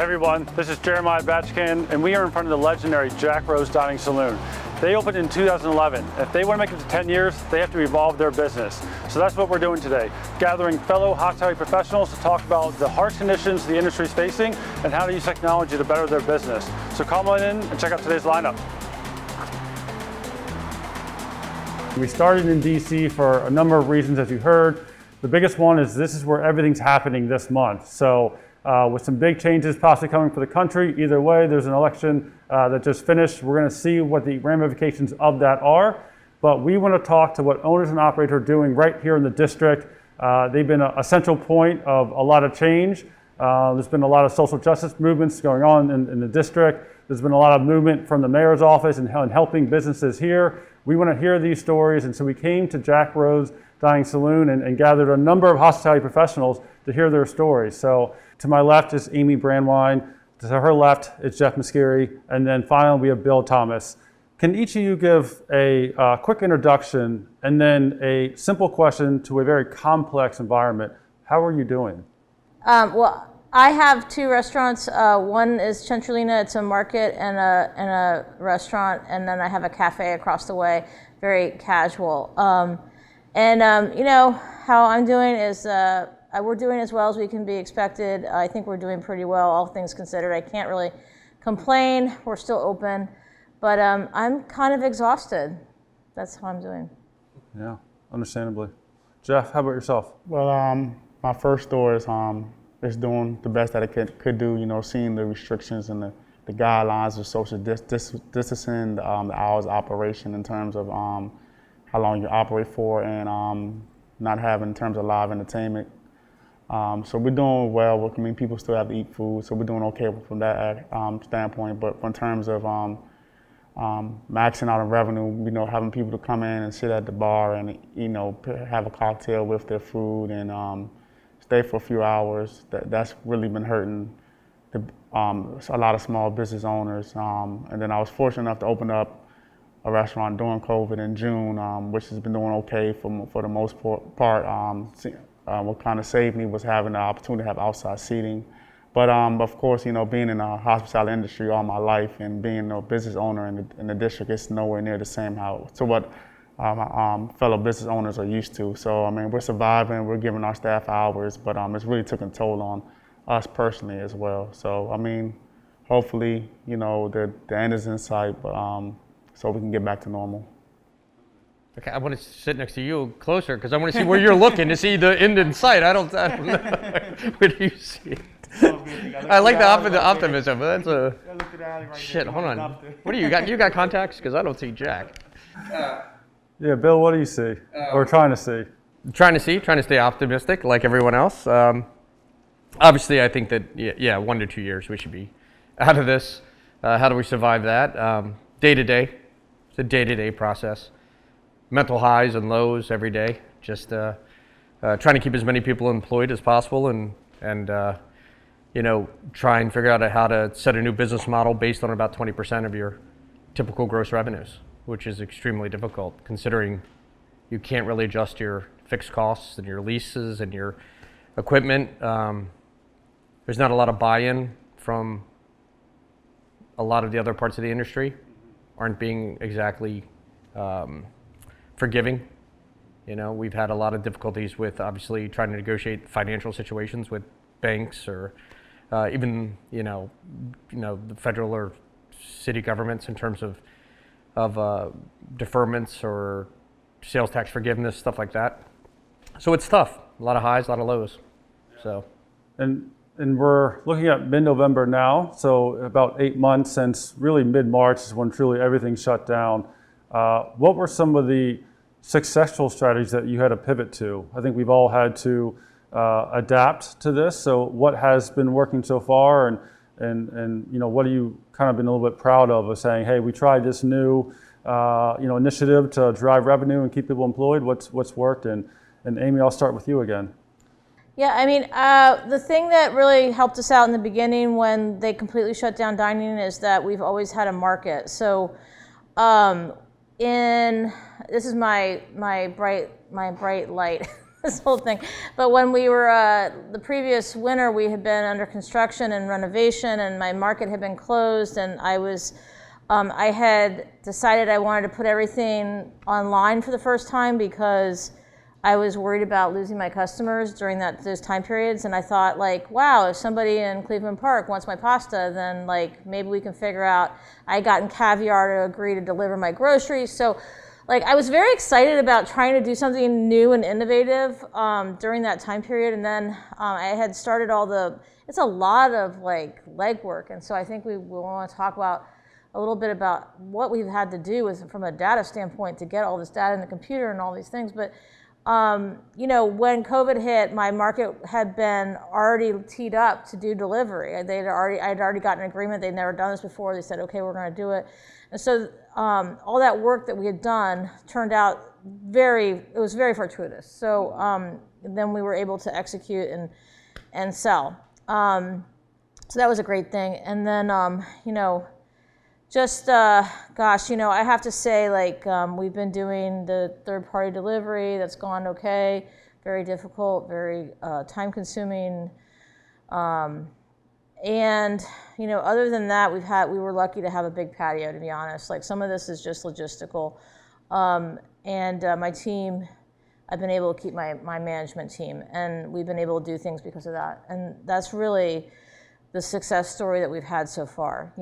Hey everyone, this is Jeremiah Batchkin, and we are in front of the legendary Jack Rose Dining Saloon. They opened in 2011. If they want to make it to 10 years, they have to evolve their business. So that's what we're doing today, gathering fellow hospitality professionals to talk about the harsh conditions the industry is facing and how to use technology to better their business. So come on in and check out today's lineup. We started in DC for a number of reasons, as you heard. The biggest one is this is where everything's happening this month. So with some big changes possibly coming for the country, either way, there's an election that just finished. We're going to see what the ramifications of that are. But we want to talk to what owners and operators are doing right here in the district. They've been a central point of a lot of change. There's been a lot of social justice movements going on in the district. There's been a lot of movement from the mayor's office and helping businesses here. We want to hear these stories, and so we came to Jack Rose Dining Saloon and gathered a number of hospitality professionals to hear their stories. So to my left is Amy Brandwine, to her left is Jeff Muscari, and then finally we have Bill Thomas. Can each of you give a quick introduction and then a simple question to a very complex environment? How are you doing? Well, I have two restaurants. One is Centralina. It's a market and a restaurant, and then I have a cafe across the way, very casual. You know, how I'm doing is we're doing as well as we can be expected. I think we're doing pretty well, all things considered. I can't really complain. We're still open, but I'm kind of exhausted. That's how I'm doing. Yeah, understandably. Jeff, how about yourself? Well, my first store is doing the best that it could do, you know, seeing the restrictions and the guidelines of social distancing, the hours of operation in terms of how long you operate for, and not having in terms of live entertainment. So we're doing well. I mean, people still have to eat food, so we're doing okay from that standpoint. But in terms of maxing out on revenue, you know, having people to come in and sit at the bar and, you know, have a cocktail with their food and stay for a few hours, that's really been hurting a lot of small business owners. And then I was fortunate enough to open up a restaurant during COVID in June, which has been doing okay for the most part. What kind of saved me was having the opportunity to have outside seating. But of course, you know, being in the hospitality industry all my life and being a business owner in the district, it's nowhere near the same to what my fellow business owners are used to. So I mean, we're surviving, we're giving our staff hours, but it's really taken a toll on us personally as well. So I mean, hopefully, you know, the end is in sight, but so we can get back to normal. Okay, I want to sit next to you closer because I want to see where you're looking to see the end in sight. I don't know. Where do you see it? I like the optimism, but that's a shit. Hold on. What do you got? You got contacts? Because I don't see Jack. Yeah, Bill, what do you see? Or trying to see? Trying to stay optimistic like everyone else. Obviously, I think that, yeah, 1 to 2 years we should be out of this. How do we survive that? Day to day. It's a day-to-day process. Mental highs and lows every day. Just trying to keep as many people employed as possible and you know, try and figure out how to set a new business model based on about 20% of your typical gross revenues, which is extremely difficult considering you can't really adjust your fixed costs and your leases and your equipment. There's not a lot of buy-in from a lot of the other parts of the industry, aren't being exactly forgiving. You know, we've had a lot of difficulties with obviously trying to negotiate financial situations with banks or even, you know, the federal or city governments in terms of deferments or sales tax forgiveness, stuff like that. So it's tough. A lot of highs, a lot of lows. So. And we're looking at mid-November now, so about 8 months since really mid-March is when truly everything shut down. What were some of the successful strategies that you had to pivot to? I think we've all had to adapt to this. So what has been working so far, and you know, what have you kind of been a little bit proud of saying, hey, we tried this new you know, initiative to drive revenue and keep people employed. What's worked? And Amy, I'll start with you again. Yeah, I mean, the thing that really helped us out in the beginning when they completely shut down dining is that we've always had a market. So this is my bright light. this whole thing. But when we were, the previous winter, we had been under construction and renovation, and my market had been closed, and I had decided I wanted to put everything online for the first time because I was worried about losing my customers during those time periods. And I thought, like, wow, if somebody in Cleveland Park wants my pasta, then like maybe we can figure out. I had gotten Caviar to agree to deliver my groceries. So like I was very excited about trying to do something new and innovative during that time period. And then I had started it's a lot of like legwork. And so I think we want to talk about a little bit about what we've had to do from a data standpoint to get all this data in the computer and all these things. But when COVID hit, my market had been already teed up to do delivery. I'd already gotten an agreement. They'd never done this before. They said, okay, we're going to do it. And so all that work that we had done turned out it was very fortuitous. So then we were able to execute and sell. So that was a great thing. And then, I have to say, like, we've been doing the third-party delivery. That's gone okay. Very difficult, very time-consuming. And, other than that, we were lucky to have a big patio, to be honest. Like, some of this is just logistical. My team, I've been able to keep my management team, and we've been able to do things because of that. And that's really the success story that we've had so far.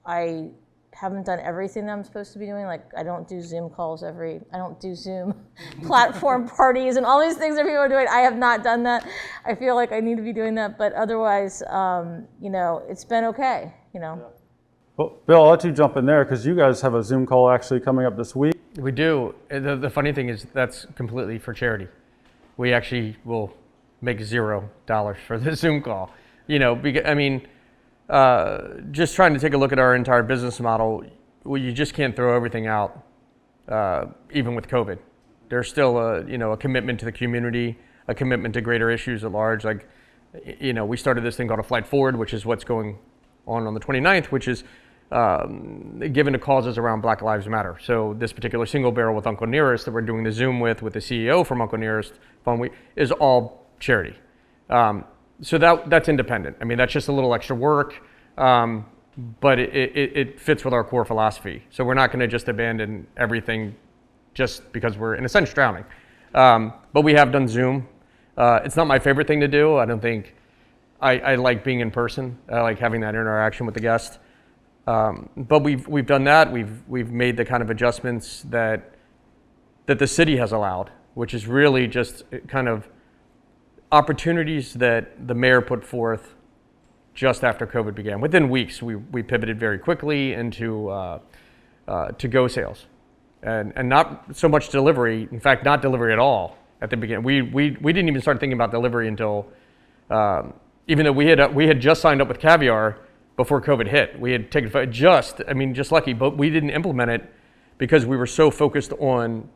I haven't done everything that I'm supposed to be doing. Like, I don't do Zoom calls I don't do Zoom platform parties and all these things that people are doing. I have not done that. I feel like I need to be doing that, but otherwise, it's been okay, Well, Bill, I'll let you jump in there because you guys have a Zoom call actually coming up this week. We do. The funny thing is that's completely for charity. We actually will make $0 for the Zoom call. Just trying to take a look at our entire business model, you just can't throw everything out, even with COVID. There's still a commitment to the community, a commitment to greater issues at large. Like, we started this thing called a Flight Forward, which is what's going on the 29th, which is given to causes around Black Lives Matter. So this particular single barrel with Uncle Nearest that we're doing the Zoom with the CEO from Uncle Nearest Fund Week is all charity. So that's independent. That's just a little extra work, but it fits with our core philosophy. So we're not going to just abandon everything just because we're, in a sense, drowning. But we have done Zoom. It's not my favorite thing to do. I don't think I like being in person. I like having that interaction with the guest. But we've done that. We've made the kind of adjustments that the city has allowed, which is really just kind of opportunities that the mayor put forth just after COVID began. Within weeks, we pivoted very quickly into to-go sales, and not so much delivery. In fact, not delivery at all at the beginning. We didn't even start thinking about delivery until, even though we had just signed up with Caviar before COVID hit. We had taken just lucky, but we didn't implement it because we were so focused on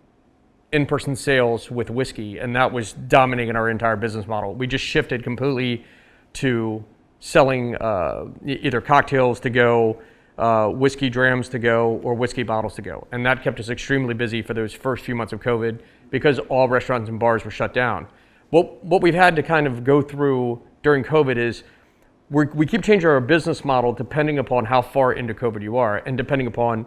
in-person sales with whiskey, and that was dominating our entire business model. We just shifted completely to selling either cocktails to go, whiskey drams to go, or whiskey bottles to go. And that kept us extremely busy for those first few months of COVID because all restaurants and bars were shut down. What we've had to kind of go through during COVID is we keep changing our business model depending upon how far into COVID you are and depending upon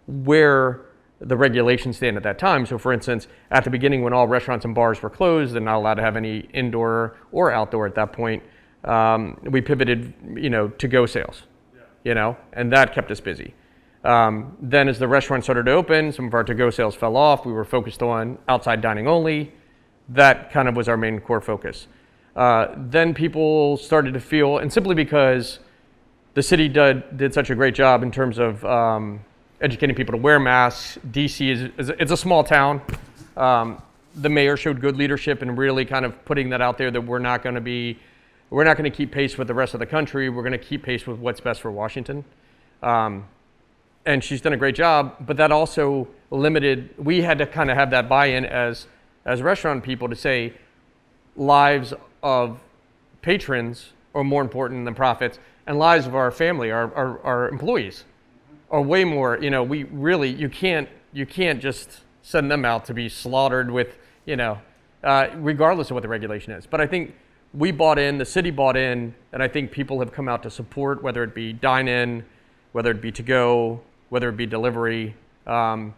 where the regulations stand at that time. So for instance, at the beginning when all restaurants and bars were closed and not allowed to have any indoor or outdoor at that point, we pivoted, to-go sales, and that kept us busy. Then as the restaurants started to open, some of our to-go sales fell off. We were focused on outside dining only. That kind of was our main core focus. Then people started to feel, and simply because the city did such a great job in terms of educating people to wear masks. DC it's a small town. The mayor showed good leadership and really kind of putting that out there that we're not going to keep pace with the rest of the country. We're going to keep pace with what's best for Washington. And she's done a great job, but that also limited, we had to kind of have that buy-in as restaurant people to say lives of patrons are more important than profits, and lives of our family, our employees, are way more. You can't just send them out to be slaughtered with regardless of what the regulation is. But I think we bought in, the city bought in, and I think people have come out to support, whether it be dine-in, whether it be to-go, whether it be delivery, and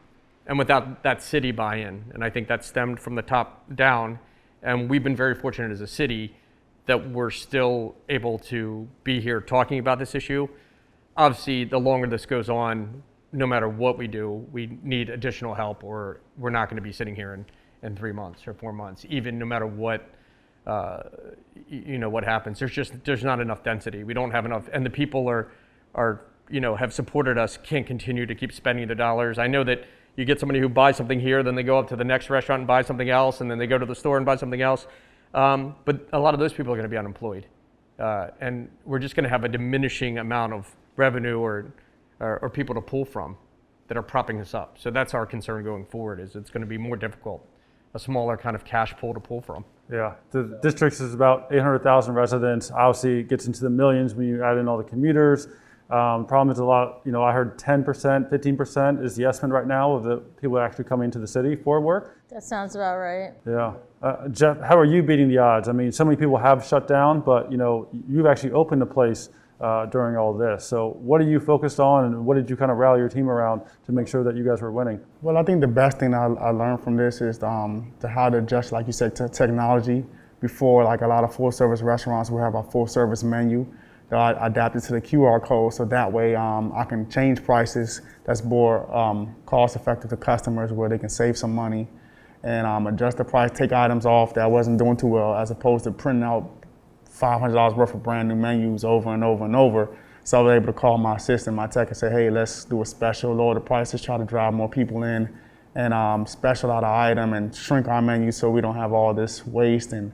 without that city buy-in. And I think that stemmed from the top down. And we've been very fortunate as a city that we're still able to be here talking about this issue. Obviously, the longer this goes on, no matter what we do, we need additional help, or we're not going to be sitting here in 3 months or 4 months, even no matter what, what happens. There's not enough density. We don't have enough, and the people are have supported us, can't continue to keep spending their dollars. I know that you get somebody who buys something here, then they go up to the next restaurant and buy something else, and then they go to the store and buy something else. But a lot of those people are going to be unemployed, and we're just going to have a diminishing amount of revenue or people to pull from that are propping us up. So that's our concern going forward, is it's going to be more difficult, a smaller kind of cash pool to pull from. Yeah, the district is about 800,000 residents. Obviously, it gets into the millions when you add in all the commuters. Problem is a lot, I heard 10%, 15% is the estimate right now of the people actually coming to the city for work. That sounds about right. Yeah. Jeff, how are you beating the odds? I mean, so many people have shut down, but you've actually opened the place during all this. So what are you focused on, and what did you kind of rally your team around to make sure that you guys were winning? Well, I think the best thing I learned from this is to how to adjust, like you said, to technology. Before, like a lot of full-service restaurants will have a full-service menu that I adapted to the QR code, so that way I can change prices that's more cost-effective to customers, where they can save some money, and adjust the price, take items off that wasn't doing too well, as opposed to printing out $500 worth of brand new menus over and over and over. So I was able to call my assistant, my tech, and say, hey, let's do a special, lower the prices, try to drive more people in, and special out an item and shrink our menu so we don't have all this waste, and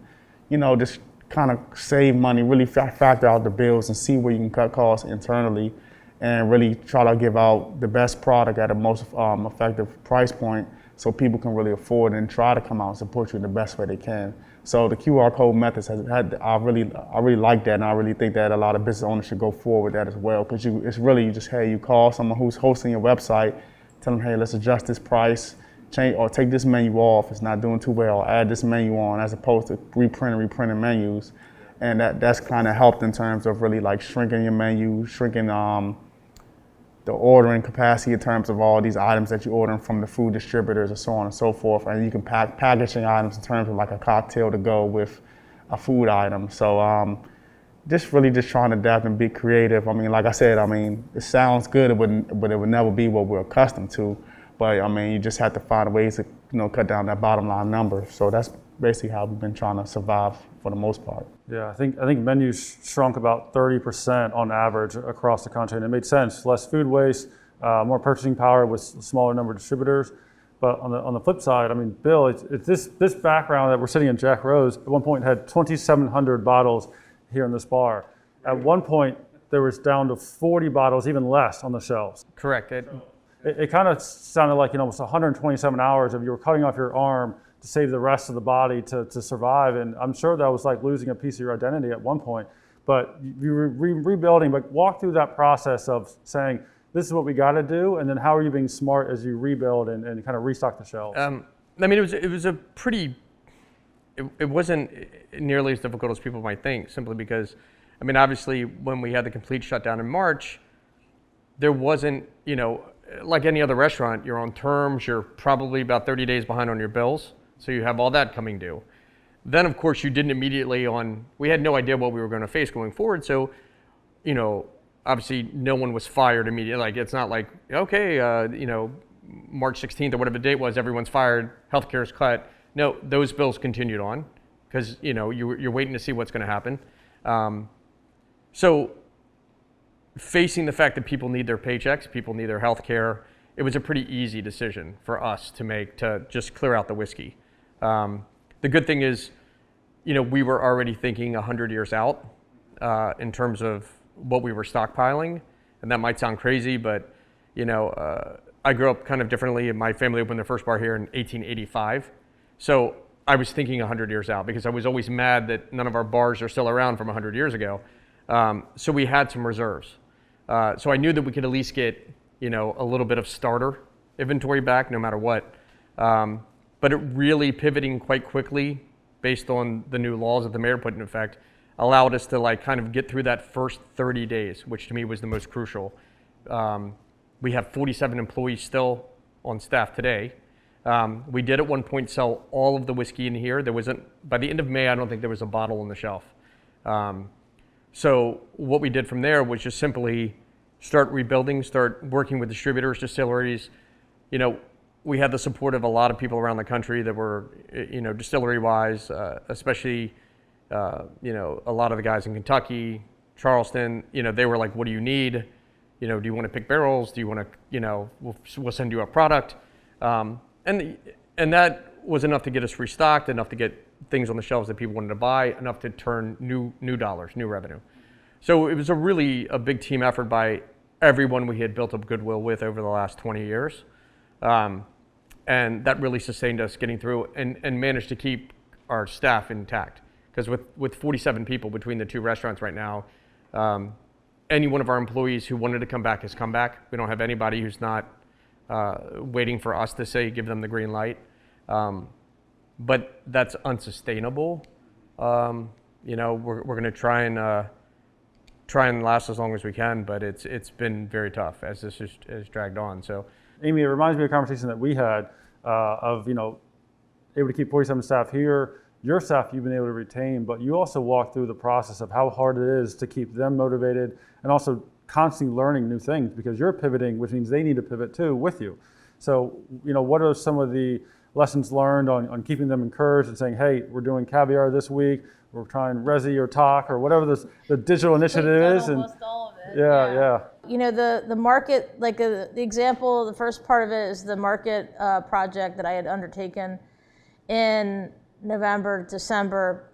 just kind of save money, really factor out the bills and see where you can cut costs internally, and really try to give out the best product at the most effective price point so people can really afford it and try to come out and support you in the best way they can. So the QR code methods I really like that, and I really think that a lot of business owners should go forward with that as well, because it's really you call someone who's hosting your website, tell them, hey, let's adjust this price, change or take this menu off, it's not doing too well, add this menu on, as opposed to reprinting menus. And that's kind of helped in terms of really like shrinking your menu, shrinking the ordering capacity in terms of all these items that you're ordering from the food distributors and so on and so forth. And you can packaging items in terms of like a cocktail to go with a food item. So just trying to adapt and be creative. I mean, like I said, it sounds good, but it would never be what we're accustomed to. But you just have to find ways to cut down that bottom line number. So that's basically how we've been trying to survive for the most part. Yeah, I think menus shrunk about 30% on average across the country, and it made sense. Less food waste, more purchasing power with a smaller number of distributors. But on the flip side, Bill, it's this background that we're sitting in Jack Rose at one point had 2,700 bottles here in this bar. At one point, there was down to 40 bottles, even less, on the shelves. Correct. It kind of sounded like almost 127 hours of you were cutting off your arm to save the rest of the body to survive. And I'm sure that was like losing a piece of your identity at one point. But you were rebuilding, but walk through that process of saying, this is what we got to do, and then how are you being smart as you rebuild and kind of restock the shelves? It was a pretty, it wasn't nearly as difficult as people might think, simply because, obviously when we had the complete shutdown in March, there wasn't, like any other restaurant, you're on terms, you're probably about 30 days behind on your bills. So you have all that coming due. Then of course you didn't immediately we had no idea what we were going to face going forward. So, obviously no one was fired immediately. Like it's not like, okay, March 16th or whatever the date was, everyone's fired, healthcare is cut. No, those bills continued on because, you're waiting to see what's going to happen. So facing the fact that people need their paychecks, people need their health care, it was a pretty easy decision for us to make, to just clear out the whiskey. The good thing is, we were already thinking 100 years out in terms of what we were stockpiling. And that might sound crazy, but I grew up kind of differently. My family opened their first bar here in 1885. So I was thinking 100 years out because I was always mad that none of our bars are still around from 100 years ago. So we had some reserves. So I knew that we could at least get, a little bit of starter inventory back no matter what. But but it really pivoting quite quickly based on the new laws that the mayor put in effect allowed us to like kind of get through that first 30 days, which to me was the most crucial. We have 47 employees still on staff today. We did at one point sell all of the whiskey in here. There wasn't, by the end of May, I don't think there was a bottle on the shelf. So what we did from there was just simply start rebuilding, start working with distributors, distilleries. You know, we had the support of a lot of people around the country that were, you know, distillery-wise, especially, you know, a lot of the guys in Kentucky, Charleston, you know, they were like, what do you need? You know, do you want to pick barrels? Do you want to, you know, we'll send you a product. And that was enough to get us restocked, enough to get things on the shelves that people wanted to buy, enough to turn new dollars, new revenue. So it was a big team effort by everyone we had built up goodwill with over the last 20 years. And that really sustained us getting through and managed to keep our staff intact. Because with 47 people between the two restaurants right now, any one of our employees who wanted to come back has come back. We don't have anybody who's not waiting for us to say, give them the green light. But that's unsustainable. You know, we're going to try and last as long as we can, but it's been very tough as this has dragged on. So, Amy, it reminds me of a conversation that we had of, you know, able to keep 47 staff here. Your staff you've been able to retain, but you also walk through the process of how hard it is to keep them motivated and also constantly learning new things because you're pivoting, which means they need to pivot too with you. So, you know, what are some of the lessons learned on keeping them encouraged and saying, hey, we're doing caviar this week, we're trying Resi or Talk or whatever the digital initiative is. Almost all of it. Yeah. You know, the market, like the example, the first part of it is the market project that I had undertaken in November, December,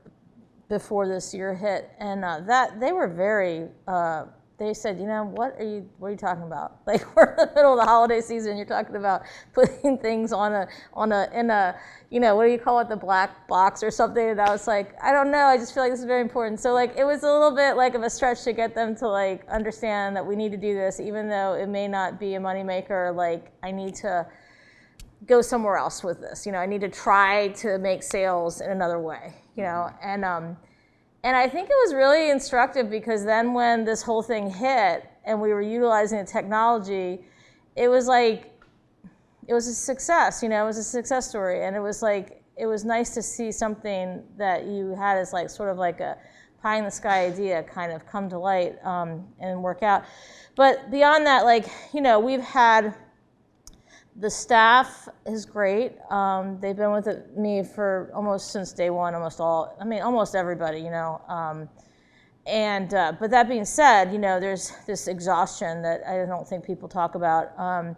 before this year hit, and that they were very. They said, you know, what are you talking about? Like we're in the middle of the holiday season, you're talking about putting things in a, you know, what do you call it, the black box or something? And I was like, I don't know. I just feel like this is very important. So like it was a little bit like of a stretch to get them to like understand that we need to do this, even though it may not be a moneymaker. Like I need to go somewhere else with this. You know, I need to try to make sales in another way, you know, and I think it was really instructive because then when this whole thing hit and we were utilizing the technology, it was like, it was a success, you know, it was a success story. And it was like, it was nice to see something that you had as like sort of like a pie in the sky idea kind of come to light and work out. But beyond that, like, you know, we've had, the staff is great. They've been with me for almost since day one, almost everybody, you know. But that being said, you know, there's this exhaustion that I don't think people talk about.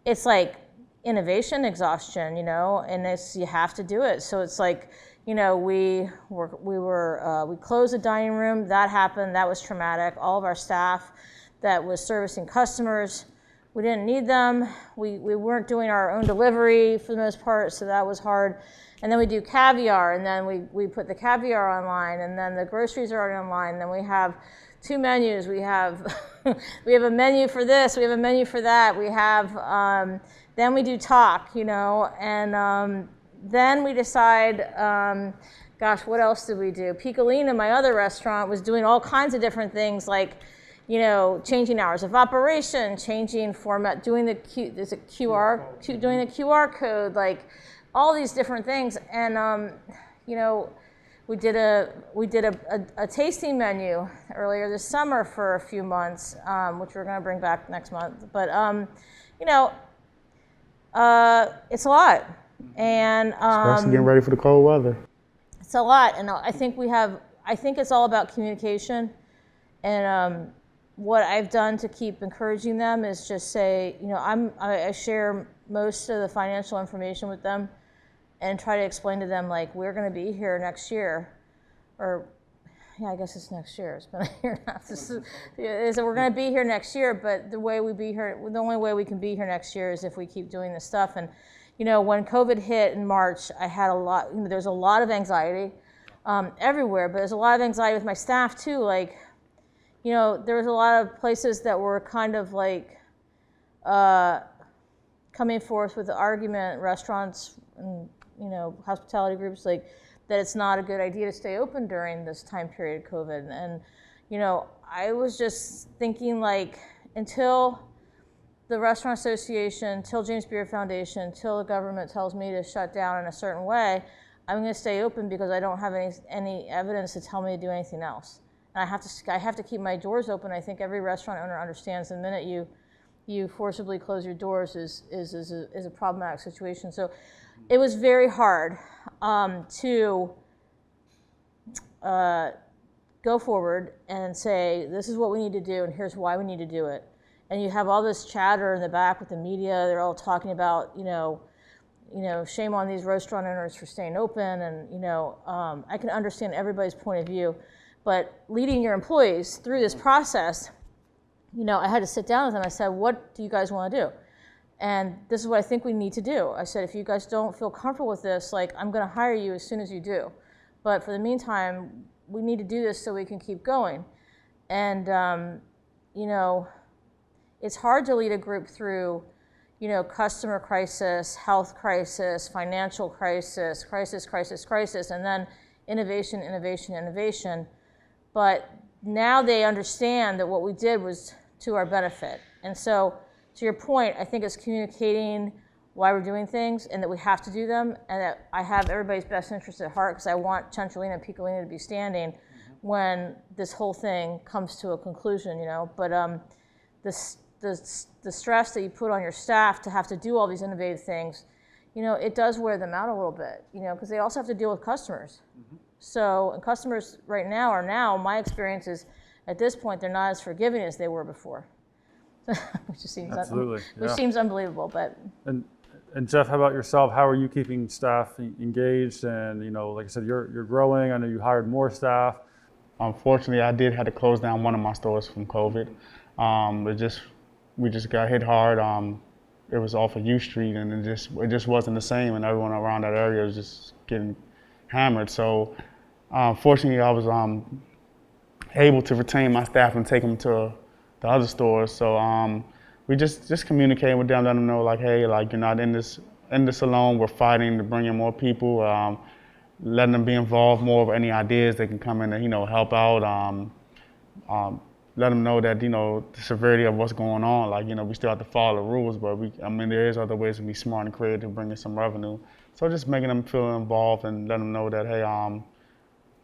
It's like innovation exhaustion, you know, and you have to do it. So it's like, you know, we closed the dining room. That happened. That was traumatic. All of our staff that was servicing customers, we didn't need them. We weren't doing our own delivery for the most part, so that was hard. And then we do caviar, and then we put the caviar online, and then the groceries are already online. And then we have 2 menus. We have we have a menu for this. We have a menu for that. We have then we do Talk, you know, and then we decide. Gosh, what else did we do? Piccolina, my other restaurant, was doing all kinds of different things like, you know, changing hours of operation, changing format, doing the QR code, like all these different things. And you know, we did a tasting menu earlier this summer for a few months, which we're going to bring back next month. But you know, it's a lot, and especially getting ready for the cold weather. It's a lot, and I think it's all about communication, and what I've done to keep encouraging them is just say, you know, I share most of the financial information with them and try to explain to them, like, we're going to be here next year. Or, yeah, I guess it's next year. It's been a year now. We're going to be here next year, but the only way we can be here next year is if we keep doing this stuff. And, you know, when COVID hit in March, I had there's a lot of anxiety everywhere, but there's a lot of anxiety with my staff too. Like, you know, there was a lot of places that were kind of like coming forth with the argument, restaurants and hospitality groups, like that it's not a good idea to stay open during this time period of COVID. And, I was just thinking like until the Restaurant Association, till James Beard Foundation, till the government tells me to shut down in a certain way, I'm going to stay open because I don't have any evidence to tell me to do anything else. And I have to keep my doors open. I think every restaurant owner understands the minute you forcibly close your doors is a problematic situation. So it was very hard to go forward and say, this is what we need to do and here's why we need to do it. And you have all this chatter in the back with the media. They're all talking about, shame on these restaurant owners for staying open. And, I can understand everybody's point of view. But leading your employees through this process, I had to sit down with them. I said, what do you guys want to do? And this is what I think we need to do. I said, if you guys don't feel comfortable with this, I'm going to hire you as soon as you do. But for the meantime, we need to do this so we can keep going. And, it's hard to lead a group through, customer crisis, health crisis, financial crisis, and then innovation. But now they understand that what we did was to our benefit. And so, to your point, I think it's communicating why we're doing things and that we have to do them, and that I have everybody's best interest at heart because I want Centralina and Piccolina to be standing when this whole thing comes to a conclusion, But the stress that you put on your staff to have to do all these innovative things, it does wear them out a little bit, because they also have to deal with customers. Mm-hmm. So, and customers right now, my experience is, at this point, they're not as forgiving as they were before. which seems unbelievable, but. And Jeff, how about yourself? How are you keeping staff engaged? And, like I said, you're growing. I know you hired more staff. Unfortunately, I did have to close down one of my stores from COVID. We just got hit hard. It was off of U Street, and it just wasn't the same, and everyone around that area was just getting hammered. So, fortunately, I was able to retain my staff and take them to the other stores. So we just communicating with them, letting them know, hey, you're not in this alone. We're fighting to bring in more people. Letting them be involved more with any ideas they can come in and help out. Let them know that the severity of what's going on. We still have to follow the rules, but there is other ways to be smart and creative to bring in some revenue. So just making them feel involved and letting them know that, hey,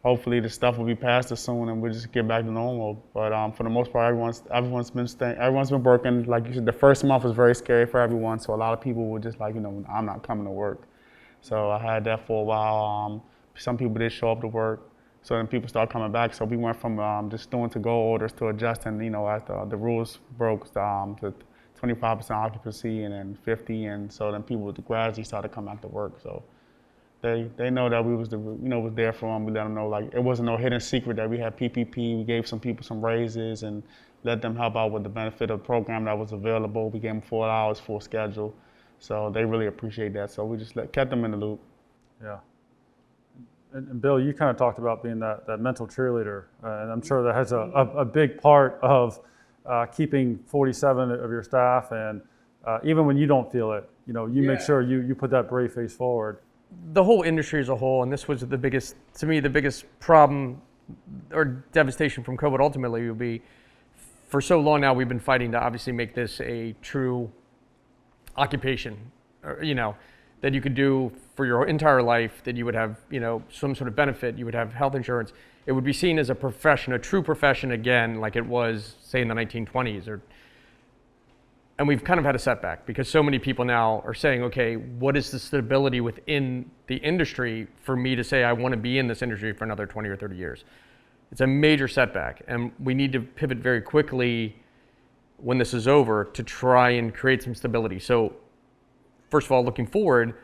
hopefully the stuff will be past us soon and we'll just get back to normal. But for the most part, everyone's been working. Like you said, the first month was very scary for everyone. So a lot of people were just I'm not coming to work. So I had that for a while. Some people did show up to work. So then people started coming back. So we went from just doing to-go orders to adjusting, as the rules broke, to 25% occupancy and then 50, and so then people gradually started coming back to work. So they know that we was was there for them. We let them know it wasn't no hidden secret that we had PPP. We gave some people some raises and let them help out with the benefit of the program that was available. We gave them 4 hours full schedule. So they really appreciate that. So we just kept them in the loop. Yeah. And Bill, you kind of talked about being that mental cheerleader, and I'm sure that has a big part of keeping 47 of your staff, and even when you don't feel it, make sure you put that brave face forward. The whole industry as a whole, and this was the biggest problem or devastation from COVID ultimately would be, for so long now we've been fighting to obviously make this a true occupation, that you could do for your entire life, that you would have, some sort of benefit, you would have health insurance. It would be seen as a profession, a true profession again, like it was, say, in the 1920s. And we've kind of had a setback because so many people now are saying, okay, what is the stability within the industry for me to say I want to be in this industry for another 20 or 30 years? It's a major setback, and we need to pivot very quickly when this is over to try and create some stability. So first of all, looking forward,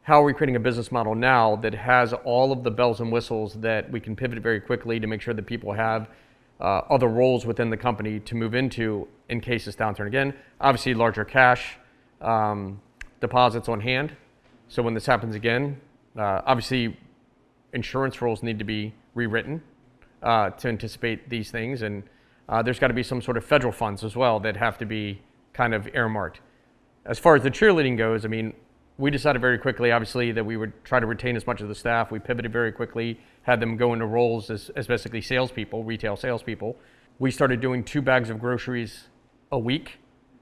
how are we creating a business model now that has all of the bells and whistles that we can pivot very quickly to make sure that people have other roles within the company to move into in case this downturn again? Obviously, larger cash deposits on hand. So when this happens again, obviously, insurance rules need to be rewritten to anticipate these things. And there's got to be some sort of federal funds as well that have to be kind of earmarked. As far as the cheerleading goes, we decided very quickly, obviously, that we would try to retain as much of the staff. We pivoted very quickly, had them go into roles as basically salespeople, retail salespeople. We started doing 2 bags of groceries a week,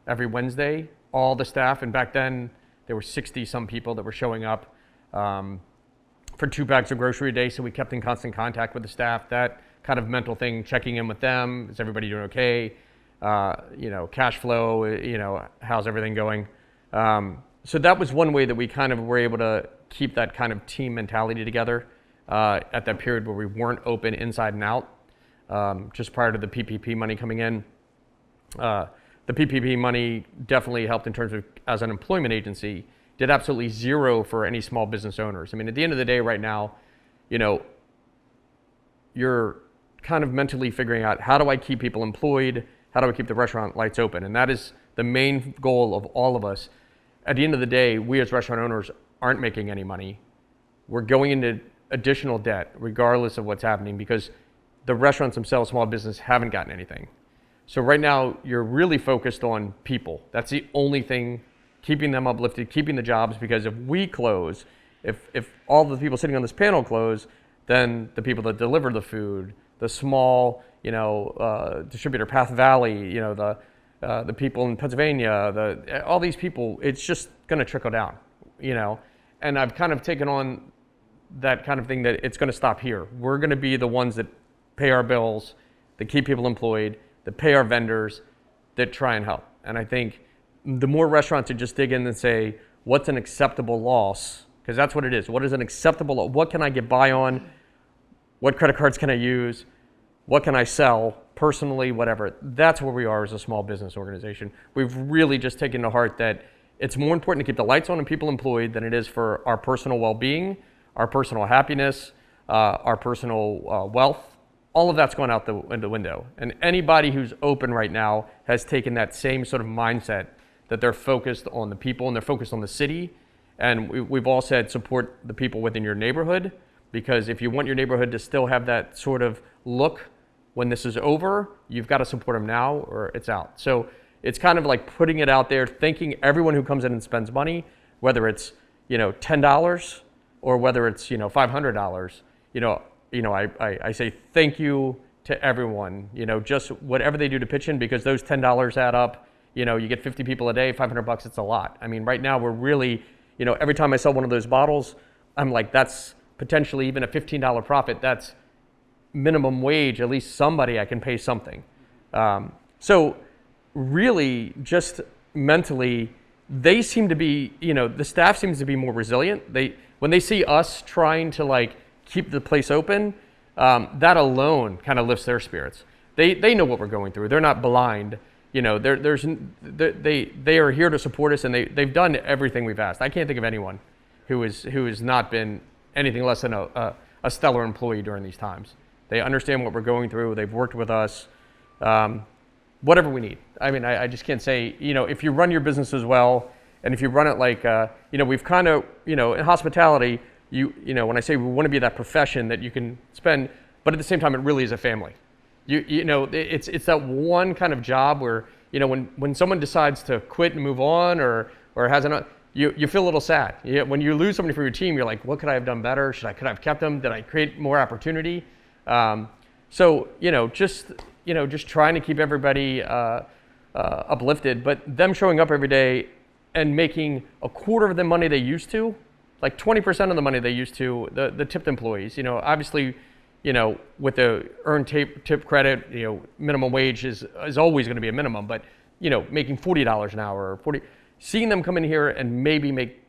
every Wednesday, all the staff. And back then, there were 60 some people that were showing up for 2 bags of grocery a day. So we kept in constant contact with the staff. That kind of mental thing, checking in with them. Is everybody doing okay? Cash flow, how's everything going? So that was one way that we kind of were able to keep that kind of team mentality together at that period where we weren't open inside and out, just prior to the PPP money coming in. The PPP money definitely helped in terms of, as an employment agency, did absolutely zero for any small business owners. I mean, at the end of the day right now, you're kind of mentally figuring out, how do I keep people employed? How do I keep the restaurant lights open? And that is the main goal of all of us. At the end of the day, we as restaurant owners aren't making any money. We're going into additional debt regardless of what's happening, because the restaurants themselves, small business, haven't gotten anything. So right now, you're really focused on people. That's the only thing, keeping them uplifted, keeping the jobs, because if we close, if all the people sitting on this panel close, then the people that deliver the food, the small, distributor, Path Valley, the people in Pennsylvania, all these people, it's just going to trickle down, And I've kind of taken on that kind of thing, that it's going to stop here. We're going to be the ones that pay our bills, that keep people employed, that pay our vendors, that try and help. And I think the more restaurants that just dig in and say, what's an acceptable loss? Because that's what it is. What is an acceptable loss? What can I get by on? What credit cards can I use? What can I sell personally, whatever? That's where we are as a small business organization. We've really just taken to heart that it's more important to keep the lights on and people employed than it is for our personal well-being, our personal happiness, our personal wealth. All of that's gone out the window. And anybody who's open right now has taken that same sort of mindset, that they're focused on the people and they're focused on the city. And we've all said, support the people within your neighborhood, because if you want your neighborhood to still have that sort of look when this is over, you've got to support them now or it's out. So it's kind of like putting it out there, thanking everyone who comes in and spends money, whether it's $10 or whether it's $500. I say thank you to everyone. Just whatever they do to pitch in, because those $10 add up. You get 50 people a day, $500. It's a lot. I mean, right now we're really, every time I sell one of those bottles, I'm like, that's potentially even a $15 profit. That's minimum wage. At least somebody I can pay something. So really, just mentally, they seem to be, the staff seems to be more resilient. When they see us trying to keep the place open, that alone kind of lifts their spirits. They know what we're going through. They're not blind. They are here to support us, and they've done everything we've asked. I can't think of anyone who has not been anything less than a stellar employee during these times. They understand what we're going through. They've worked with us, whatever we need. I mean, I just can't say, if you run your business as well, and if you run it we've kind of, in hospitality, when I say we want to be that profession that you can spend, but at the same time, it really is a family. It's that one kind of job where, when someone decides to quit and move on or has you feel a little sad. When you lose somebody from your team, you're like, what could I have done better? Could I have kept them? Did I create more opportunity? Just trying to keep everybody uplifted, but them showing up every day and making a quarter of the money they used to, like 20% of the money they used to, the tipped employees. Obviously, with the earned tip credit, minimum wage is always going to be a minimum, but making $40 an hour or seeing them come in here and maybe make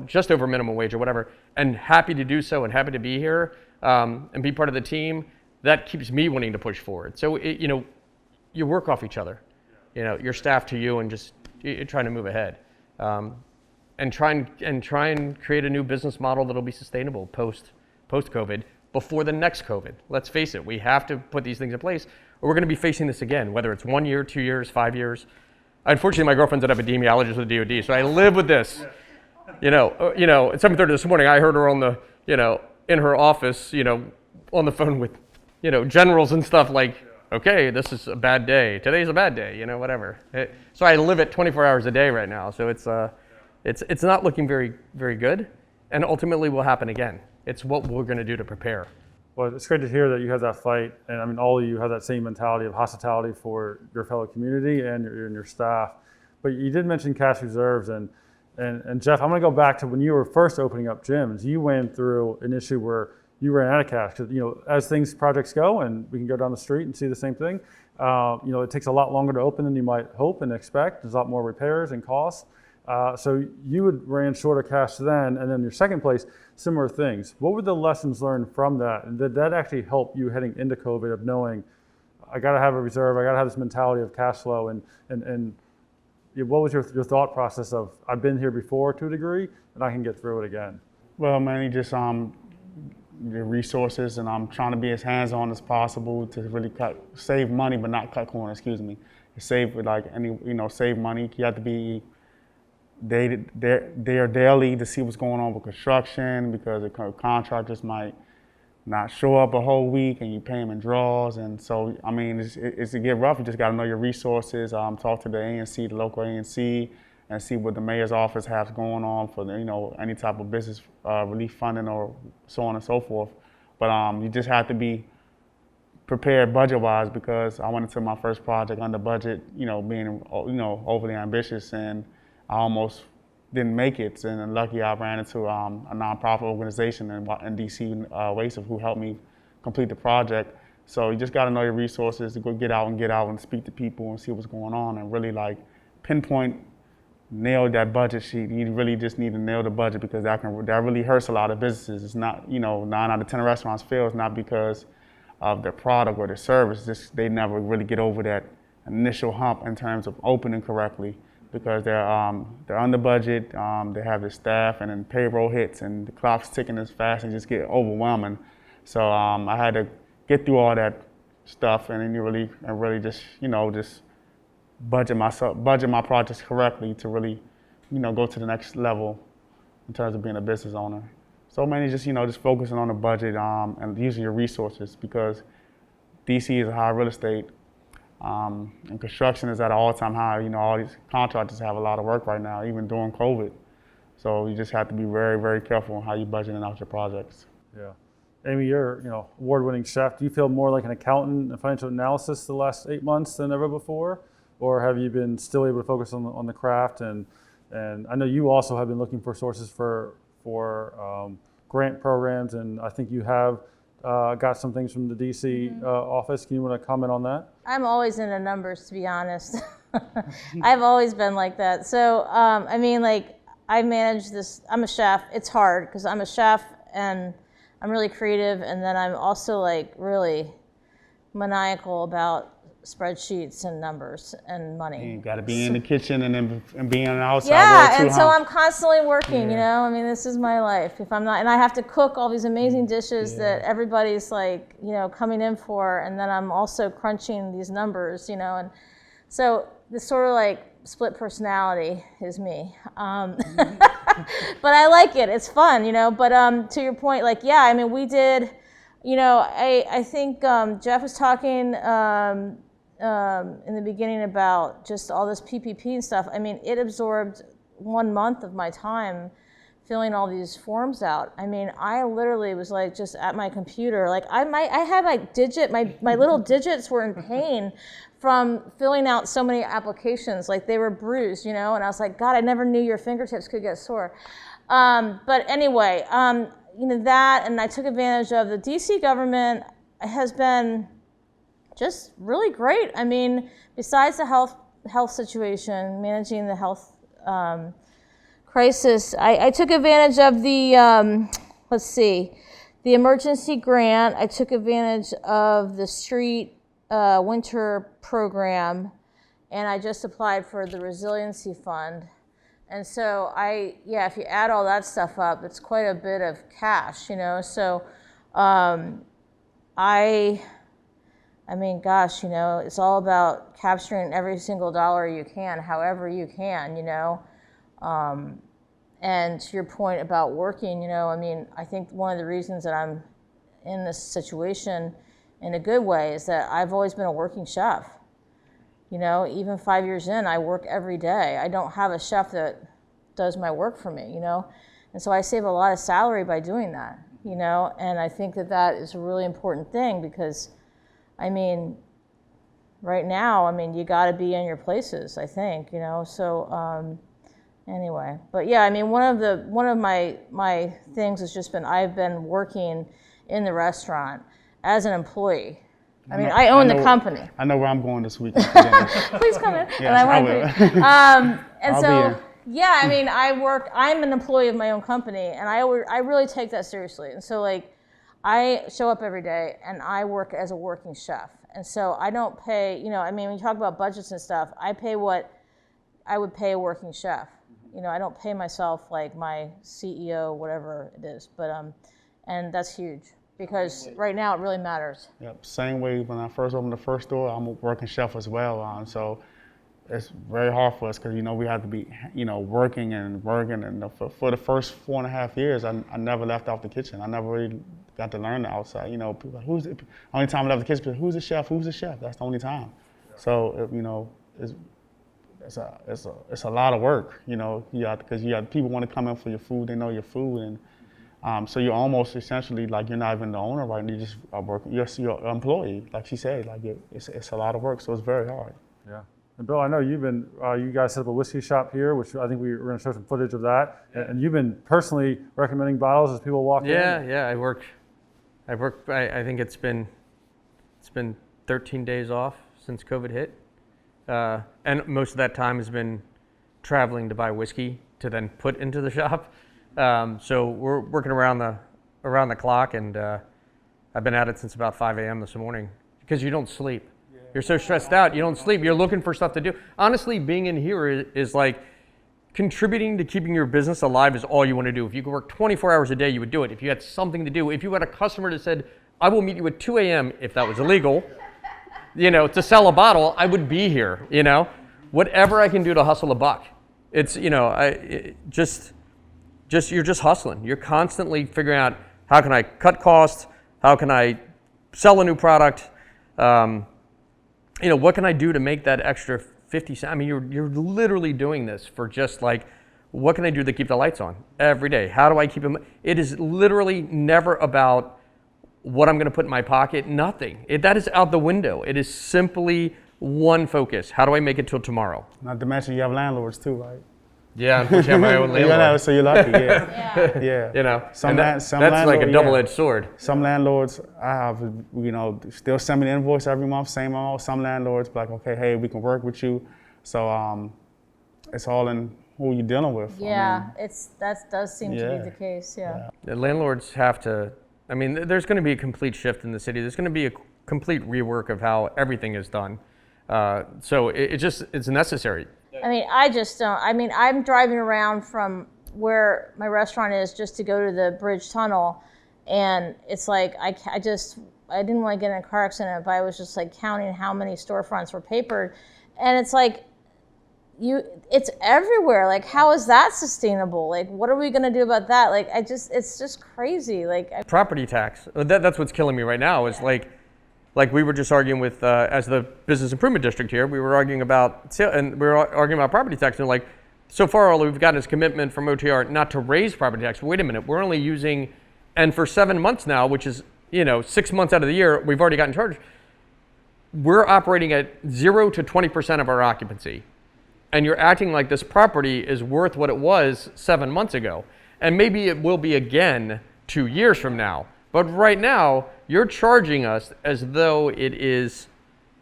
just over minimum wage or whatever, and happy to do so and happy to be here and be part of the team, that keeps me wanting to push forward. So you work off each other, your staff to you, and just you're trying to move ahead. And try and create a new business model that'll be sustainable post-COVID, before the next COVID. Let's face it, we have to put these things in place, or we're going to be facing this again, whether it's 1 year, 2 years, 5 years. Unfortunately, my girlfriend's an epidemiologist with the DoD, so I live with this. At 7:30 this morning, I heard her on the, in her office, on the phone with, generals and stuff, okay, this is a bad day. Today's a bad day, whatever. So I live it 24 hours a day right now. So it's, It's not looking very, very good, and ultimately will happen again. It's what we're going to do to prepare. Well, it's great to hear that you have that fight, and I mean, all of you have that same mentality of hospitality for your fellow community and your staff. But you did mention cash reserves, and Jeff, I'm going to go back to when you were first opening up gyms. You went through an issue where you ran out of cash. Because, you know, as projects go, and we can go down the street and see the same thing. You know, it takes a lot longer to open than you might hope and expect. There's a lot more repairs and costs. So you ran short of cash then, and then your second place, similar things. What were the lessons learned from that? And did that actually help you heading into COVID of knowing, I got to have a reserve, I got to have this mentality of cash flow, and what was your thought process of, I've been here before to a degree, and I can get through it again? Well, mainly just the resources, and I'm trying to be as hands-on as possible to really save money, but not cut corners. Excuse me. Save save money. You have to be there daily to see what's going on with construction, because the contractors might not show up a whole week and you pay them in draws. And so, I mean, it's to get rough. You just got to know your resources. Talk to the ANC, the local ANC, and see what the mayor's office has going on for any type of business relief funding or so on and so forth. But you just have to be prepared budget-wise, because I went into my first project under budget, being overly ambitious, and I almost didn't make it. And lucky I ran into a nonprofit organization in DC, WASF, who helped me complete the project. So you just got to know your resources to get out and speak to people and see what's going on, and really nail that budget sheet. You really just need to nail the budget, because that really hurts a lot of businesses. It's not, 9 out of 10 restaurants fail. It's not because of their product or their service. They never really get over that initial hump in terms of opening correctly, because they're under budget, they have their staff, and then payroll hits, and the clock's ticking as fast, and just get overwhelming. So I had to get through all that stuff, and then really just budget my projects correctly to really, go to the next level in terms of being a business owner. So mainly just focusing on the budget and using your resources, because DC is a high real estate. And construction is at an all-time high. All these contractors have a lot of work right now, even during COVID. So you just have to be very, very careful on how you budgeting out your projects. Yeah. Amy, you're award-winning chef. Do you feel more like an accountant in financial analysis the last 8 months than ever before? Or have you been still able to focus on the craft? And I know you also have been looking for sources for grant programs, and I think you have got some things from the DC office. Can you want to comment on that? I'm always into numbers, to be honest. I've always been like that. So, I manage this. I'm a chef. It's hard because I'm a chef and I'm really creative, and then I'm also really maniacal about spreadsheets and numbers and money. You got to be in the kitchen and being on the outside. Yeah, and so I'm constantly working. This is my life. If I'm not, and I have to cook all these amazing dishes that everybody's coming in for, and then I'm also crunching these numbers. And so this sort of split personality is me. But I like it. It's fun. But to your point, we did. I think Jeff was talking in the beginning about just all this PPP and stuff. It absorbed 1 month of my time filling all these forms out. I literally was just at my computer. I had my little digits were in pain from filling out so many applications. They were bruised, and I was like, God, I never knew your fingertips could get sore. But anyway, that, and I took advantage of the DC government has been just really great. Besides the health situation, managing the health crisis, I took advantage of the, the emergency grant. I took advantage of the street winter program, and I just applied for the resiliency fund. And so if you add all that stuff up, it's quite a bit of cash, So it's all about capturing every single dollar you can, however you can, And to your point about working, I think one of the reasons that I'm in this situation in a good way is that I've always been a working chef. Even 5 years in, I work every day. I don't have a chef that does my work for me, you know? And so I save a lot of salary by doing that, you know? And I think that that is a really important thing because, I mean, right now, I mean, you got to be in your places, I think, you know? So anyway, but yeah, I mean, one of my things has just been, I've been working in the restaurant as an employee. I mean, I own the company. I know where I'm going this weekend. Please come in. Yes, and I will. And I'll so, be in. yeah, I mean, I'm an employee of my own company, and I really take that seriously. And so, like, I show up every day, and I work as a working chef. And so I don't pay, you know, I mean, when you talk about budgets and stuff, I pay what I would pay a working chef. You know, I don't pay myself like my CEO, whatever it is. But, and that's huge. Because right now it really matters. Yep. Same way when I first opened the first store, I'm a working chef as well. So it's very hard for us because, you know, we have to be, you know, working. And for the first 4.5 years, I never left off the kitchen. I never really got to learn the outside. You know, people, only time I left the kitchen, people, who's the chef? Who's the chef? That's the only time. So, you know, it's a lot of work, you know, because people want to come in for your food. They know your food. And so you're almost essentially like you're not even the owner, right? You just are working. You're an employee, like she said. Like it's a lot of work, so it's very hard. Yeah. And Bill, I know you guys set up a whiskey shop here, which I think we're going to show some footage of that. And you've been personally recommending bottles as people walk in. Yeah. I think it's been 13 days off since COVID hit, and most of that time has been traveling to buy whiskey to then put into the shop. So we're working around the clock, and I've been at it since about 5 a.m. this morning because you don't sleep. Yeah. You're so stressed out, you don't sleep. You're looking for stuff to do. Honestly, being in here is like contributing to keeping your business alive is all you want to do. If you could work 24 hours a day, you would do it. If you had something to do, if you had a customer that said, I will meet you at 2 a.m. if that was illegal, you know, to sell a bottle, I would be here, you know. Whatever I can do to hustle a buck. It's, you know, you're just hustling. You're constantly figuring out how can I cut costs, how can I sell a new product, you know, what can I do to make that extra 50 cents? I mean, you're literally doing this for just like, what can I do to keep the lights on every day? How do I keep them? It is literally never about what I'm going to put in my pocket. Nothing. That is out the window. It is simply one focus. How do I make it till tomorrow? Not to mention you have landlords too, right? Yeah, unfortunately, I'm my own landlord. So you're lucky, yeah. Yeah. You know, some that's like a double-edged sword. Some landlords, I have, you know, still send me the invoice every month, same amount. Some landlords be like, okay, hey, we can work with you. So it's all in who you're dealing with. Yeah, that does seem to be the case, yeah. The landlords have to, I mean, there's going to be a complete shift in the city. There's going to be a complete rework of how everything is done. So it's necessary. I mean, I just don't. I mean, I'm driving around from where my restaurant is just to go to the bridge tunnel, and it's like I didn't want to get in a car accident if I was just like counting how many storefronts were papered, and it's like it's everywhere. Like, how is that sustainable? Like, what are we going to do about that? Like, it's just crazy. Like property tax. That's what's killing me right now. Is like we were just arguing with, as the business improvement district here, we were arguing about sale, and we were arguing about property tax. And like, so far all we've gotten is commitment from OTR not to raise property tax. Wait a minute, we're only using, and for 7 months now, which is, you know, 6 months out of the year, we've already gotten charged. We're operating at 0 to 20% of our occupancy. And you're acting like this property is worth what it was 7 months ago. And maybe it will be again 2 years from now. But right now, you're charging us as though it is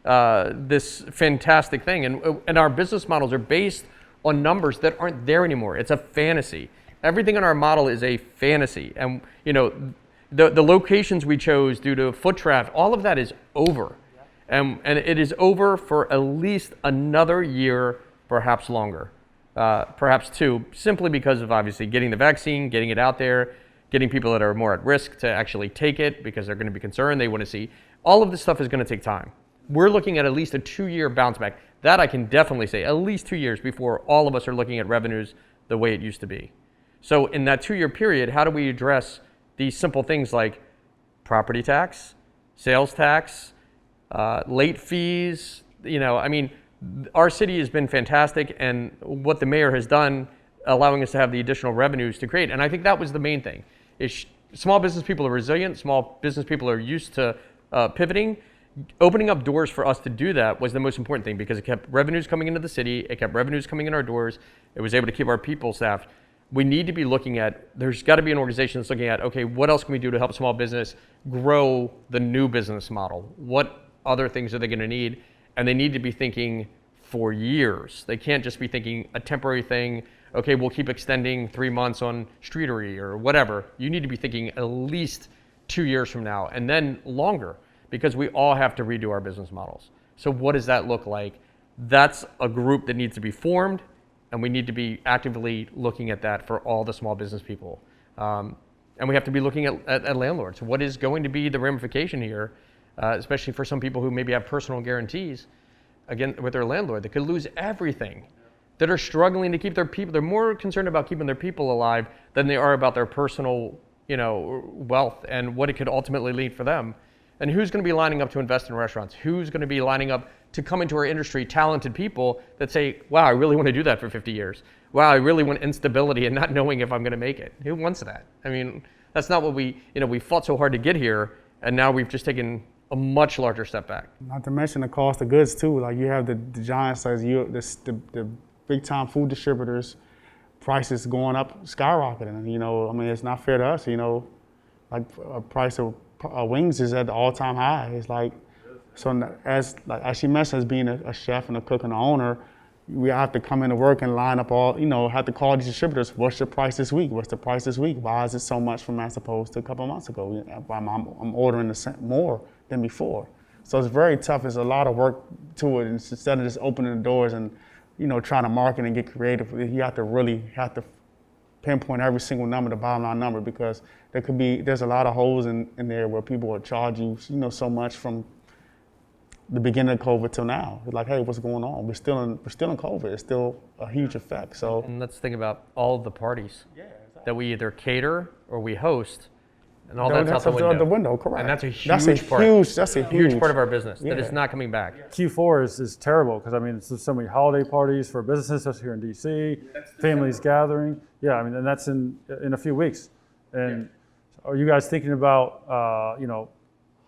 this fantastic thing. And our business models are based on numbers that aren't there anymore. It's a fantasy. Everything in our model is a fantasy. And, you know, the locations we chose due to foot traffic, all of that is over. And it is over for at least another year, perhaps longer, perhaps 2, simply because of obviously getting the vaccine, getting it out there, getting people that are more at risk to actually take it because they're going to be concerned. They want to see. All of this stuff is going to take time. We're looking at least a 2-year bounce back. That I can definitely say, at least 2 years before all of us are looking at revenues the way it used to be. So in that 2-year period, how do we address these simple things like property tax, sales tax, late fees? You know, I mean, our city has been fantastic, and what the mayor has done allowing us to have the additional revenues to create. And I think that was the main thing. Small business people are resilient. Small business people are used to pivoting. Opening up doors for us to do that was the most important thing, because it kept revenues coming into the city. It kept revenues coming in our doors. It was able to keep our people staffed. We need to be looking at, there's got to be an organization that's looking at, okay, what else can we do to help small business grow the new business model? What other things are they going to need? And they need to be thinking for years. They can't just be thinking a temporary thing. Okay, we'll keep extending 3 months on streetery or whatever. You need to be thinking at least 2 years from now, and then longer, because we all have to redo our business models. So what does that look like? That's a group that needs to be formed, and we need to be actively looking at that for all the small business people. And we have to be looking at landlords. What is going to be the ramification here, especially for some people who maybe have personal guarantees, again, with their landlord, they could lose everything, that are struggling to keep their people. They're more concerned about keeping their people alive than they are about their personal, wealth and what it could ultimately lead for them. And who's going to be lining up to invest in restaurants? Who's going to be lining up to come into our industry, talented people that say, wow, I really want to do that for 50 years. Wow, I really want instability and not knowing if I'm going to make it. Who wants that? I mean, that's not what we fought so hard to get here, and now we've just taken a much larger step back. Not to mention the cost of goods too. Like, you have the giants, like the big time food distributors, prices going up, skyrocketing. It's not fair to us. Like a price of wings is at the all-time high. It's like, so as she mentioned, as being a chef and a cook and an owner, we have to come into work and line up all, have to call these distributors. What's the price this week? What's the price this week? Why is it so much from as opposed to a couple of months ago? I'm ordering more than before. So it's very tough. There's a lot of work to it. And instead of just opening the doors and, trying to market and get creative, you have to pinpoint every single number, the bottom line number, because there's a lot of holes in there where people will charge you, so much from the beginning of COVID till now. It's like, hey, what's going on? We're still in COVID. It's still a huge effect. So, and let's think about all of the parties that we either cater or we host, and all that's out the window. Correct. And that's a huge part of our business that is not coming back. Q4 is terrible, because there's so many holiday parties for businesses, especially here in DC, families gathering. Yeah, and that's in a few weeks. And are you guys thinking about,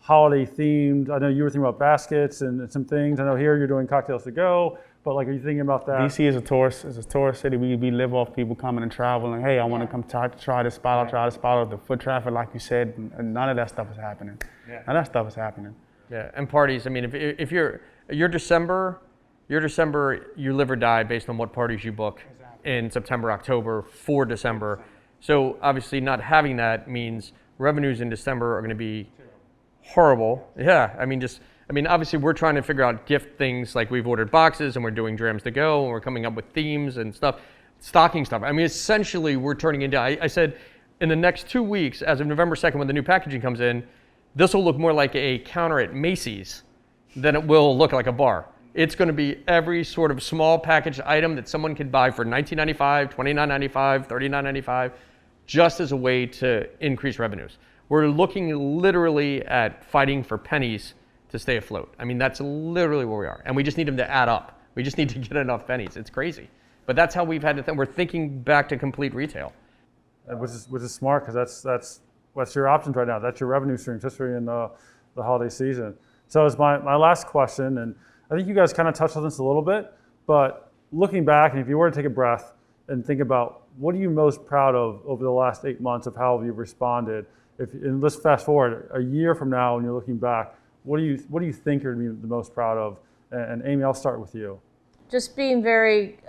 holiday themed? I know you were thinking about baskets and some things. I know here you're doing cocktails to go, but are you thinking about that? DC is a tourist city. We live off people coming and traveling. Hey, I want to come try this spot. I'll try this spot. The foot traffic, like you said, none of that stuff is happening. None of that stuff is happening. Yeah, and parties. If you're December, you live or die based on what parties you book in September, October for December. So obviously, not having that means revenues in December are going to be horrible. Yeah, obviously we're trying to figure out gift things, like we've ordered boxes and we're doing drams to go and we're coming up with themes and stuff, stocking stuff. Essentially we're turning into, I said in the next 2 weeks, as of November 2nd, when the new packaging comes in, this will look more like a counter at Macy's than it will look like a bar. It's going to be every sort of small packaged item that someone could buy for $19.95, $29.95, $39.95, just as a way to increase revenues. We're looking literally at fighting for pennies to stay afloat. That's literally where we are. And we just need them to add up. We just need to get enough pennies. It's crazy. But that's how we've had to think. We're thinking back to complete retail. Which is smart, because that's your options right now. That's your revenue stream, especially in the holiday season. So it's my last question, and I think you guys kind of touched on this a little bit, but looking back, and if you were to take a breath and think about, what are you most proud of over the last 8 months of how you've responded? And let's fast forward a year from now, when you're looking back, what do you think you're going to be the most proud of? And Amy, I'll start with you. Just being very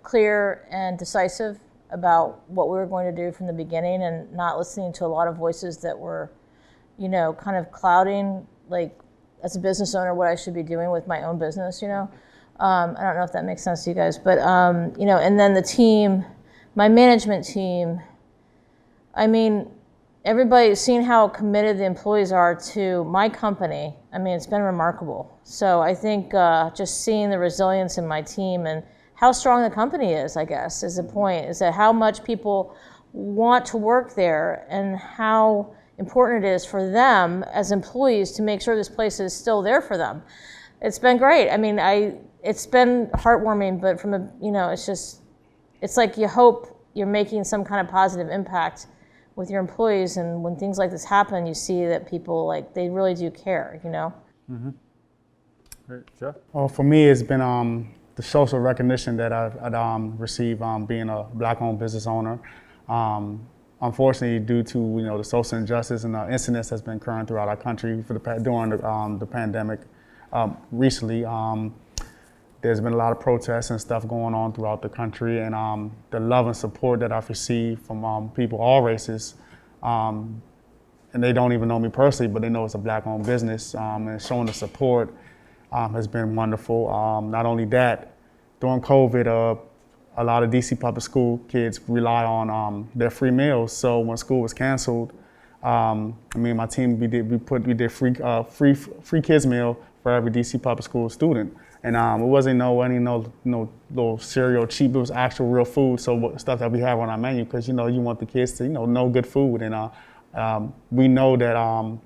clear and decisive about what we were going to do from the beginning, and not listening to a lot of voices that were, kind of clouding, like, as a business owner, what I should be doing with my own business. I don't know if that makes sense to you guys, but and then the team, my management team. Everybody's seen how committed the employees are to my company. It's been remarkable. So I think just seeing the resilience in my team and how strong the company is, I guess, is the point, is that how much people want to work there and how important it is for them as employees to make sure this place is still there for them. It's been great. It's been heartwarming, but from it's just, it's like you hope you're making some kind of positive impact with your employees, and when things like this happen, you see that people, like, they really do care, you know? Great. Jeff? Well, for me, it's been the social recognition that I've received being a Black-owned business owner. Unfortunately, due to the social injustice and the incidents that's been occurring throughout our country during the pandemic, recently, there's been a lot of protests and stuff going on throughout the country, and the love and support that I've received from people all races, and they don't even know me personally, but they know it's a Black-owned business, and showing the support has been wonderful. Not only that, during COVID, a lot of DC public school kids rely on their free meals. So when school was canceled, me and my team, we did free kids meal for every DC public school student. And it wasn't no little cereal cheap. It was actual real food. So stuff that we have on our menu, because you want the kids to know good food. And we know that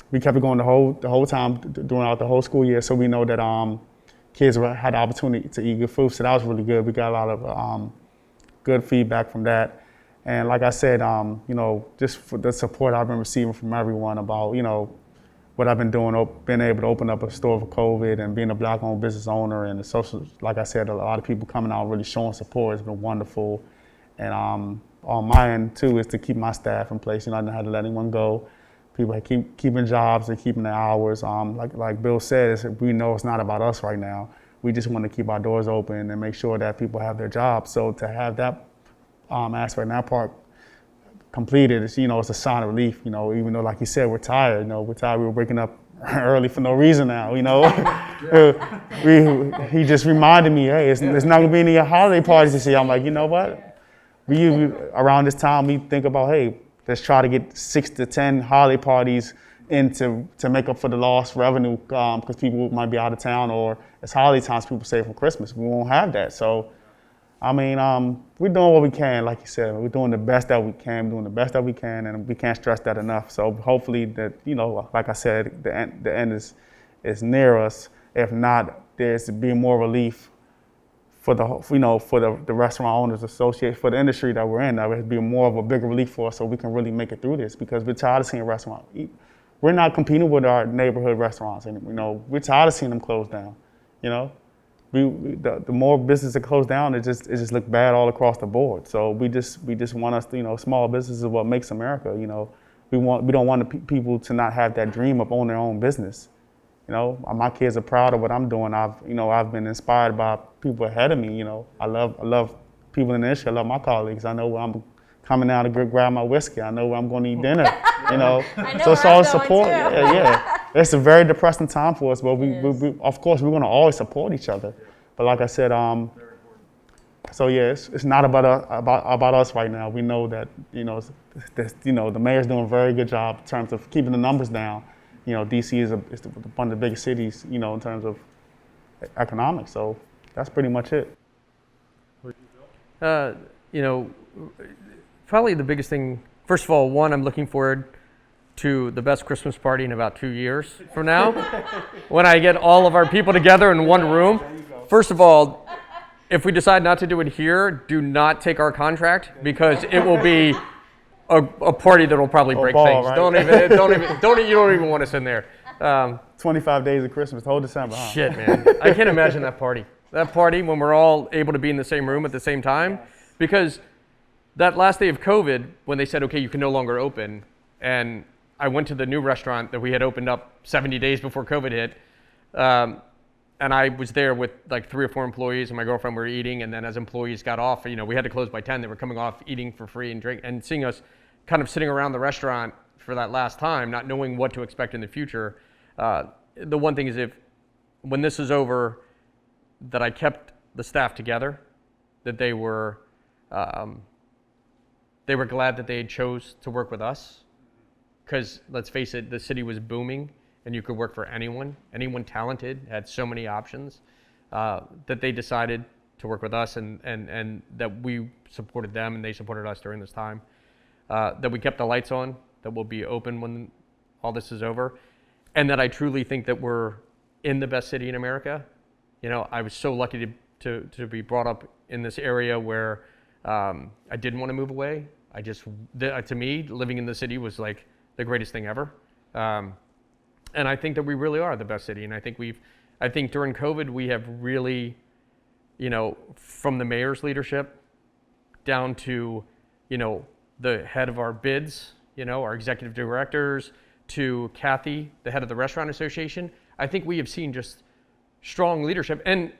we kept it going the whole time throughout the whole school year. So we know that kids had the opportunity to eat good food. So that was really good. We got a lot of good feedback from that. And like I said, just for the support I've been receiving from everyone about what I've been doing, being able to open up a store for COVID and being a Black-owned business owner, and the social, like I said, a lot of people coming out really showing support has been wonderful. And on my end too is to keep my staff in place. I didn't have to let anyone go. People keeping jobs and keeping their hours. Like Bill says, we know it's not about us right now. We just want to keep our doors open and make sure that people have their jobs. So to have that aspect and that part completed, it's it's a sign of relief. Even though, like you said, we're tired. We're tired. We were waking up early for no reason now. He just reminded me, hey, there's not gonna be any holiday parties this year. I'm like, you know what? We around this time we think about, hey, let's try to get 6 to 10 holiday parties in to make up for the lost revenue, because people might be out of town, or it's holiday times, people save for Christmas. We won't have that. So, we're doing what we can, like you said. We're doing the best that we can, and we can't stress that enough. So hopefully that, like I said, the end is near us. If not, there's to be more relief for the restaurant owners association, for the industry that we're in. That would be more of a bigger relief for us, so we can really make it through this, because we're tired of seeing restaurants. We're not competing with our neighborhood restaurants anymore. We're tired of seeing them close down. The more businesses that close down, it just look bad all across the board. So we just want us to, small business is what makes America. We don't want the people to not have that dream of owning their own business. My kids are proud of what I'm doing. I've been inspired by people ahead of me. I love people in the industry. I love my colleagues. I know where I'm coming out to grab my whiskey. I know where I'm going to eat dinner. So it's all support. Yeah. It's a very depressing time for us, but we of course we're going to always support each other. But like I said, so yeah, it's not about us right now. We know that the mayor's doing a very good job in terms of keeping the numbers down. DC is one of the biggest cities, in terms of economics. So that's pretty much it. Probably the biggest thing, first of all, I'm looking forward to the best Christmas party in about 2 years from now, when I get all of our people together in one room. First of all, if we decide not to do it here, do not take our contract, because it will be a party that will probably break things. Right? You don't even want us in there. 25 days of Christmas, the whole December. Huh? Shit, man. I can't imagine that party. That party when we're all able to be in the same room at the same time, because that last day of COVID, when they said, okay, you can no longer open, and I went to the new restaurant that we had opened up 70 days before COVID hit, and I was there with like 3 or 4 employees, and my girlfriend were eating, and then as employees got off, we had to close by 10. They were coming off eating for free and drink, and seeing us kind of sitting around the restaurant for that last time, not knowing what to expect in the future. The one thing is, when this is over, that I kept the staff together, that they were glad that they chose to work with us, because let's face it, the city was booming, and you could work for anyone talented, had so many options, that they decided to work with us, and that we supported them and they supported us during this time, that we kept the lights on, that we'll be open when all this is over, and that I truly think that we're in the best city in America. I was so lucky to be brought up in this area where I didn't want to move away. To me, living in the city was like the greatest thing ever. And I think that we really are the best city. And I think during COVID, we have really, from the mayor's leadership down to, the head of our bids, our executive directors, to Kathy, the head of the Restaurant Association, I think we have seen just strong leadership. And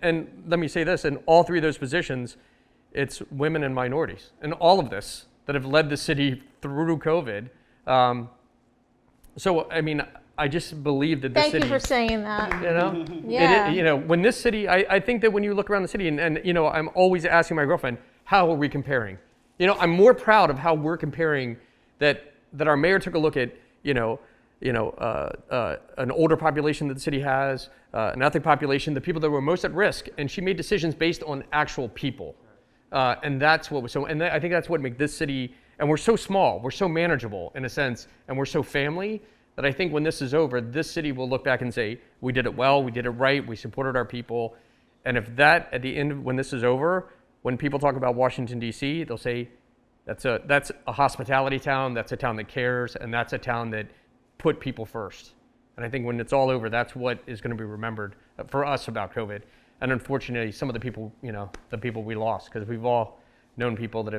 let me say this, in all three of those positions, it's women and minorities. And all of this that have led the city through COVID. So, I mean, I just believe that the city... Thank you for saying that. Yeah. When this city, I think that when you look around the city, and I'm always asking my girlfriend, how are we comparing? I'm more proud of how we're comparing that our mayor took a look at, an older population that the city has, an ethnic population, the people that were most at risk, and she made decisions based on actual people. And that's what was so, and I think that's what makes this city, and we're so small, we're so manageable in a sense, and we're so family, that I think when this is over, this city will look back and say, we did it well, we did it right, we supported our people. And if that, at the end, when this is over, when people talk about Washington, D.C., they'll say, that's a hospitality town, that's a town that cares, and that's a town that put people first. And I think when it's all over, that's what is going to be remembered for us about COVID. And unfortunately, some of the people, the people we lost, because we've all known people that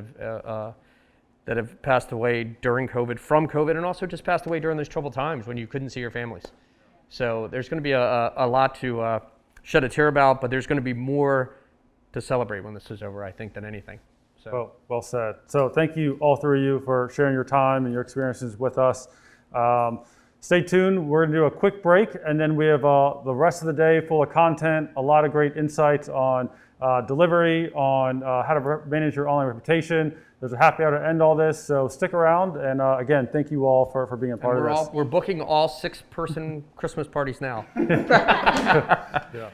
have passed away during COVID, from COVID, and also just passed away during those troubled times when you couldn't see your families. So there's going to be a lot to shed a tear about, but there's going to be more to celebrate when this is over, I think, than anything. So. Well said. So thank you, all three of you, for sharing your time and your experiences with us. Stay tuned. We're going to do a quick break, and then we have the rest of the day full of content, a lot of great insights on delivery, on how to manage your online reputation. There's a happy hour to end all this, so stick around. And again, thank you all for being a part of this. We're booking all 6-person Christmas parties now. Yeah.